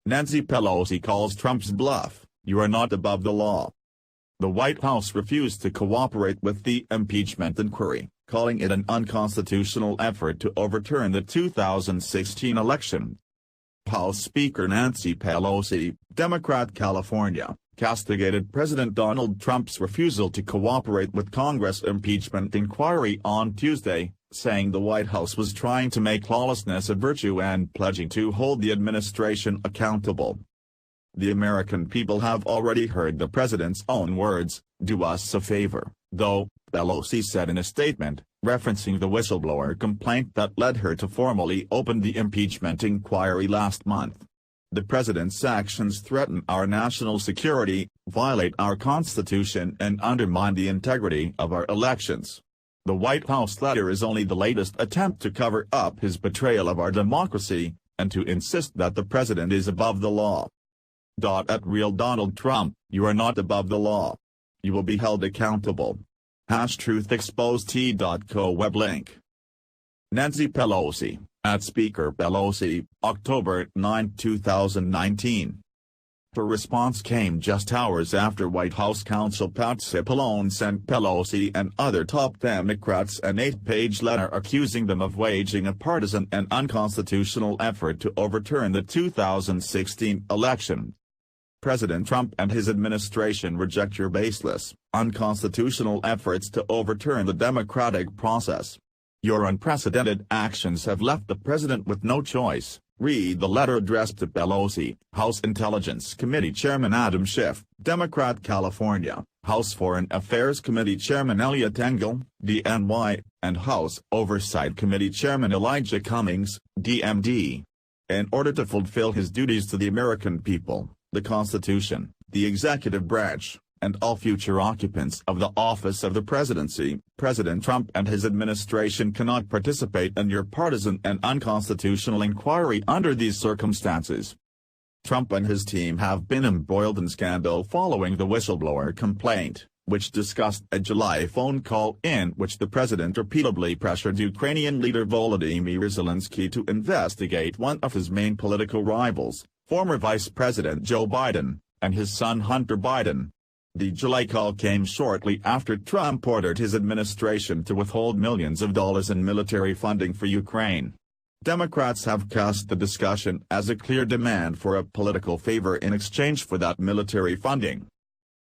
Nancy Pelosi calls Trump's bluff, "You are not above the law." The White House refused to cooperate with the impeachment inquiry, calling it an unconstitutional effort to overturn the 2016 election. House Speaker Nancy Pelosi, Democrat California, castigated President Donald Trump's refusal to cooperate with Congress' impeachment inquiry on Tuesday, saying the White House was trying to make lawlessness a virtue and pledging to hold the administration accountable. "The American people have already heard the president's own words, 'Do us a favor,' though," Pelosi said in a statement, referencing the whistleblower complaint that led her to formally open the impeachment inquiry last month. "The president's actions threaten our national security, violate our Constitution and undermine the integrity of our elections." The White House letter is only the latest attempt to cover up his betrayal of our democracy, and to insist that the president is above the law. At Real Donald Trump, "You are not above the law. You will be held accountable." #TruthExposed.co web link. Nancy Pelosi, at Speaker Pelosi, October 9, 2019. Her response came just hours after White House counsel Pat Cipollone sent Pelosi and other top Democrats an 8-page letter accusing them of waging a partisan and unconstitutional effort to overturn the 2016 election. "President Trump and his administration reject your baseless, unconstitutional efforts to overturn the democratic process. Your unprecedented actions have left the president with no choice," read the letter addressed to Pelosi, House Intelligence Committee Chairman Adam Schiff, Democrat California, House Foreign Affairs Committee Chairman Eliot Engel, DNY, and House Oversight Committee Chairman Elijah Cummings, DMD. In order to fulfill his duties to the American people, the Constitution, the executive branch, and all future occupants of the office of the presidency, President Trump and his administration cannot participate in your partisan and unconstitutional inquiry under these circumstances. Trump and his team have been embroiled in scandal following the whistleblower complaint, which discussed a July phone call in which the president repeatedly pressured Ukrainian leader Volodymyr Zelensky to investigate one of his main political rivals, former Vice President Joe Biden, and his son Hunter Biden. The July call came shortly after Trump ordered his administration to withhold millions of dollars in military funding for Ukraine. Democrats have cast the discussion as a clear demand for a political favor in exchange for that military funding.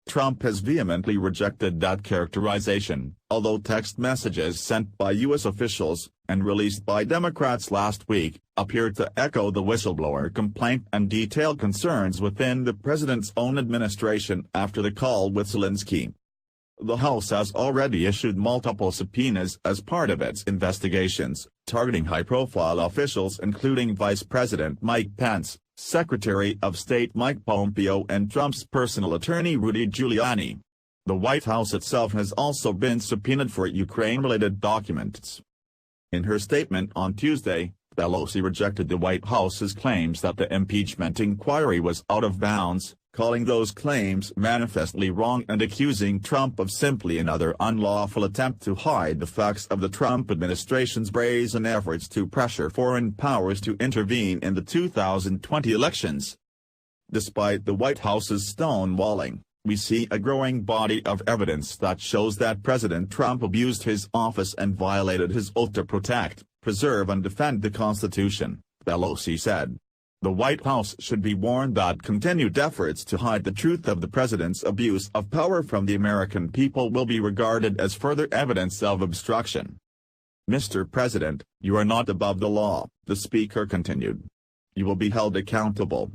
Trump has vehemently rejected that characterization, although text messages sent by U.S. officials, and released by Democrats last week, appeared to echo the whistleblower complaint and detail concerns within the president's own administration after the call with Zelensky. The House has already issued multiple subpoenas as part of its investigations, targeting high-profile officials including Vice President Mike Pence, Secretary of State Mike Pompeo and Trump's personal attorney Rudy Giuliani. The White House itself has also been subpoenaed for Ukraine-related documents. In her statement on Tuesday, Pelosi rejected the White House's claims that the impeachment inquiry was out of bounds, calling those claims manifestly wrong and accusing Trump of simply another unlawful attempt to hide the facts of the Trump administration's brazen efforts to pressure foreign powers to intervene in the 2020 elections. Despite the White House's stonewalling, we see a growing body of evidence that shows that President Trump abused his office and violated his oath to protect, preserve and defend the Constitution, Pelosi said. The White House should be warned that continued efforts to hide the truth of the president's abuse of power from the American people will be regarded as further evidence of obstruction. "Mr. President, you are not above the law," the speaker continued. "You will be held accountable."